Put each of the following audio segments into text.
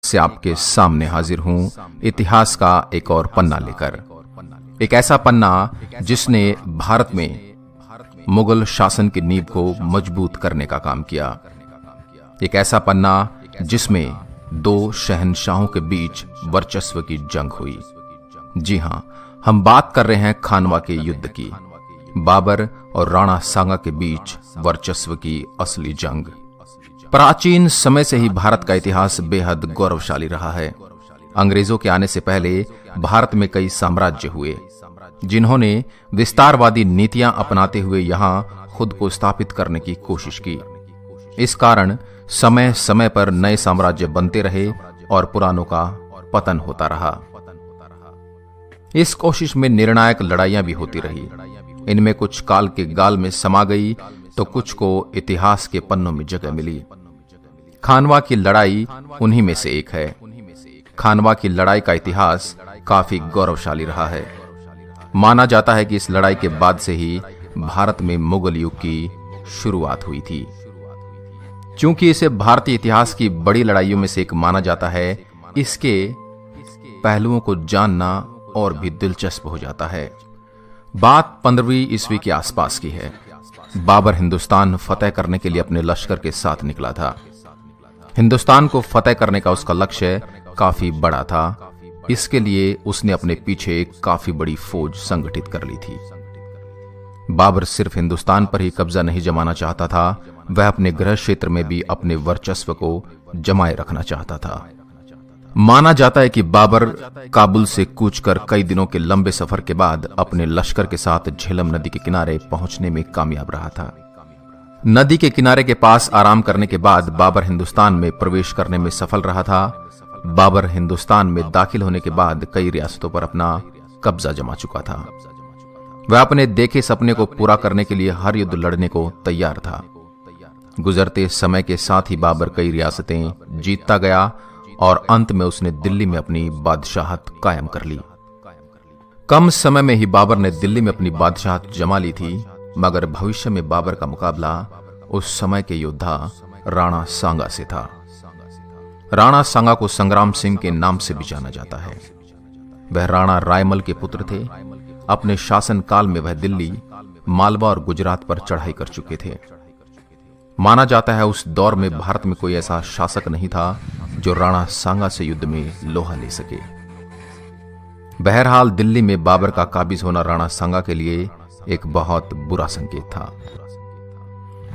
से आपके सामने हाजिर हूं इतिहास का एक और पन्ना लेकर। एक ऐसा पन्ना जिसने भारत में मुगल शासन की नींव को मजबूत करने का काम किया। एक ऐसा पन्ना जिसमें दो शहंशाहों के बीच वर्चस्व की जंग हुई। जी हां, हम बात कर रहे हैं खानवा के युद्ध की, बाबर और राणा सांगा के बीच वर्चस्व की असली जंग। प्राचीन समय से ही भारत का इतिहास बेहद गौरवशाली रहा है। अंग्रेजों के आने से पहले भारत में कई साम्राज्य हुए, जिन्होंने विस्तारवादी नीतियां अपनाते हुए यहां खुद को स्थापित करने की कोशिश की। इस कारण समय समय पर नए साम्राज्य बनते रहे और पुरानों का पतन होता रहा। इस कोशिश में निर्णायक लड़ाइयां भी होती रही। इनमें कुछ काल के गाल में समा गई तो कुछ को इतिहास के पन्नों में जगह मिली। खानवा की लड़ाई उन्हीं में से एक है। खानवा की लड़ाई का इतिहास काफी गौरवशाली रहा है। माना जाता है कि इस लड़ाई के बाद से ही भारत में मुगल युग की शुरुआत हुई थी। चूंकि इसे भारतीय इतिहास की बड़ी लड़ाइयों में से एक माना जाता है, इसके पहलुओं को जानना और भी दिलचस्प हो जाता है। बात 15वीं ईस्वी के आसपास की है। बाबर हिंदुस्तान फतेह करने के लिए अपने लश्कर के साथ निकला था। हिंदुस्तान को फतेह करने का उसका लक्ष्य काफी बड़ा था। इसके लिए उसने अपने पीछे एक काफी बड़ी फौज संगठित कर ली थी। बाबर सिर्फ हिंदुस्तान पर ही कब्जा नहीं जमाना चाहता था, वह अपने गृह क्षेत्र में भी अपने वर्चस्व को जमाए रखना चाहता था। माना जाता है कि बाबर काबुल से कूच कर कई दिनों के लंबे सफर के बाद अपने लश्कर के साथ झेलम नदी के किनारे पहुंचने में कामयाब रहा था। नदी के किनारे के पास आराम करने के बाद बाबर हिंदुस्तान में प्रवेश करने में सफल रहा था। बाबर हिंदुस्तान में दाखिल होने के बाद कई रियासतों पर अपना कब्जा जमा चुका था। वह अपने देखे सपने को पूरा करने के लिए हर युद्ध लड़ने को तैयार था। गुजरते समय के साथ ही बाबर कई रियासतें जीतता गया और अंत में उसने दिल्ली में अपनी बादशाहत कायम कर ली। कम समय में ही बाबर ने दिल्ली में अपनी बादशाहत जमा ली थी, मगर भविष्य में बाबर का मुकाबला उस समय के योद्धा राणा सांगा से था। राणा सांगा को संग्राम सिंह के नाम से भी जाना जाता है। वह राणा रायमल के पुत्र थे। अपने शासन काल में वह दिल्ली, मालवा और गुजरात पर चढ़ाई कर चुके थे। माना जाता है उस दौर में भारत में कोई ऐसा शासक नहीं था जो राणा सांगा से युद्ध में लोहा ले सके। बहरहाल दिल्ली में बाबर का काबिज होना राणा सांगा के लिए एक बहुत बुरा संकेत था।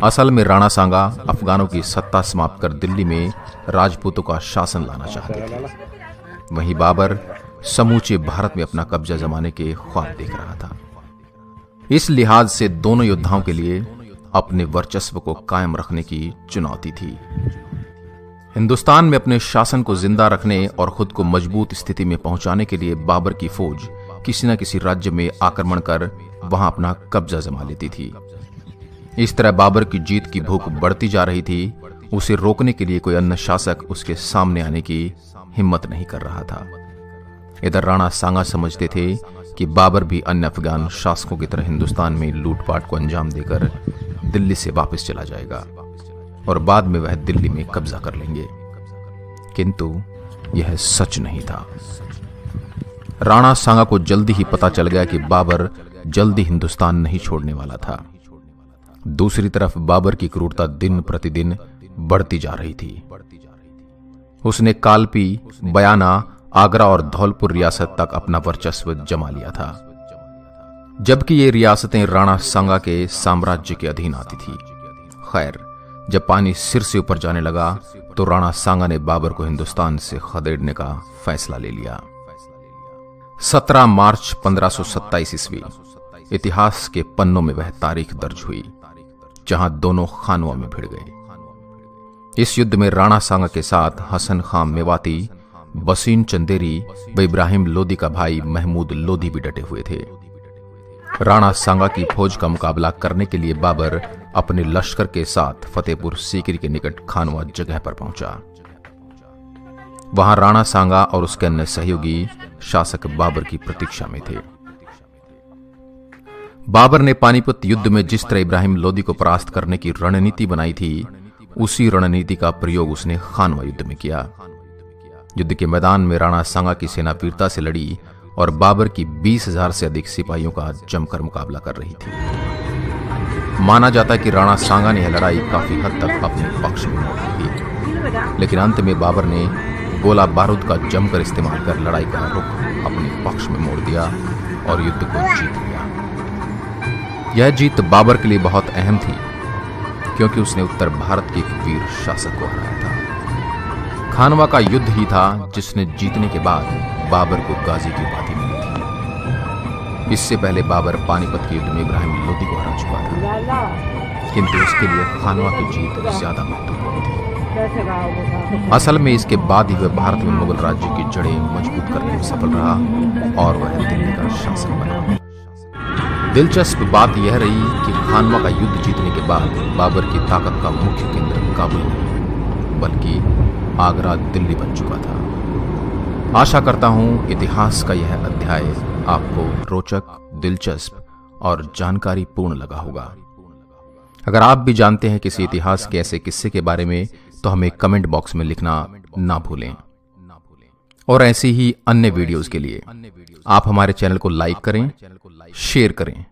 असल में राणा सांगा अफगानों की सत्ता समाप्त कर दिल्ली में राजपूतों का शासन लाना चाहते थे। वहीं बाबर समूचे भारत में अपना कब्जा जमाने के ख्वाब देख रहा था। इस लिहाज से दोनों योद्धाओं के लिए अपने वर्चस्व को कायम रखने की चुनौती थी। हिंदुस्तान में अपने शासन को जिंदा रखने और खुद को मजबूत स्थिति में पहुंचाने के लिए बाबर की फौज किसी न किसी राज्य में आक्रमण कर वहां अपना कब्जा जमा लेती थी। इस तरह बाबर की जीत की भूख बढ़ती जा रही थी। उसे रोकने के लिए कोई अन्य शासक उसके सामने आने की हिम्मत नहीं कर रहा था। इधर राणा सांगा समझते थे कि बाबर भी अन्य अफगान शासकों की तरह हिंदुस्तान में लूटपाट को अंजाम देकर दिल्ली से वापस चला जाएगा और बाद में वह दिल्ली में कब्जा कर लेंगे। किंतु यह सच नहीं था। राणा सांगा को जल्दी ही पता चल गया कि बाबर जल्दी हिंदुस्तान नहीं छोड़ने वाला था। दूसरी तरफ बाबर की क्रूरता दिन प्रतिदिन बढ़ती जा रही थी। उसने कालपी, बयाना, आगरा और धौलपुर रियासत तक अपना वर्चस्व जमा लिया था, जबकि ये रियासतें राणा सांगा के साम्राज्य के अधीन आती थी। खैर, जब पानी सिर से ऊपर जाने लगा तो राणा सांगा ने बाबर को हिंदुस्तान से खदेड़ने का फैसला ले लिया। 17 मार्च 1527 ईस्वी इतिहास के पन्नों में वह तारीख दर्ज हुई जहां दोनों खानवा में भिड़ गए। इस युद्ध में राणा सांगा के साथ हसन खां मेवाती, बसीन चंदेरी व इब्राहिम लोदी का भाई महमूद लोदी भी डटे हुए थे। राणा सांगा की फौज का मुकाबला करने के लिए बाबर अपने लश्कर के साथ फतेहपुर सीकरी के निकट खानवा जगह पर पहुंचा। वहां राणा सांगा और उसके अन्य सहयोगी शासक बाबर की प्रतीक्षा में थे। बाबर ने पानीपत युद्ध में जिस तरह इब्राहिम लोदी को परास्त करने की रणनीति बनाई थी, उसी रणनीति का प्रयोग उसने खानवा युद्ध में किया। युद्ध के मैदान में राणा सांगा की सेना वीरता से लड़ी और बाबर की 20,000 से अधिक सिपाहियों का जमकर मुकाबला कर रही थी। माना जाता है कि राणा सांगा ने यह लड़ाई काफी हद तक अपने पक्ष में मोड़ी थी, लेकिन अंत में बाबर ने गोला बारूद का जमकर इस्तेमाल कर लड़ाई का रुख अपने पक्ष में मोड़ दिया और युद्ध को जीत लिया। यह जीत बाबर के लिए बहुत अहम थी, क्योंकि उसने उत्तर भारत के एक वीर शासक को हराया था। खानवा का युद्ध ही था जिसने जीतने के बाद बाबर को गाजी की उपाधि मिली थी। इससे पहले बाबर पानीपत के युद्ध में इब्राहिम लोदी को हरा चुका था, किंतु उसके लिए खानवा की जीत ज्यादा महत्वपूर्ण थी। असल में इसके बाद ही वह भारत में मुगल राज्य की जड़ें मजबूत करने में सफल रहा और वह दिल्ली का शासक बना। दिलचस्प बात यह रही कि खानवा का युद्ध जीतने के बाद बाबर की ताकत का मुख्य केंद्र काबुल नहीं, बल्कि आगरा दिल्ली बन चुका था। आशा करता हूं इतिहास का यह अध्याय आपको रोचक, दिलचस्प और जानकारी पूर्ण लगा होगा। अगर आप भी जानते हैं किसी इतिहास के ऐसे किस्से के बारे में तो हमें कमेंट बॉक्स में लिखना ना भूलें। और ऐसी ही अन्य वीडियोस के लिए आप हमारे चैनल को लाइक करें, शेयर करें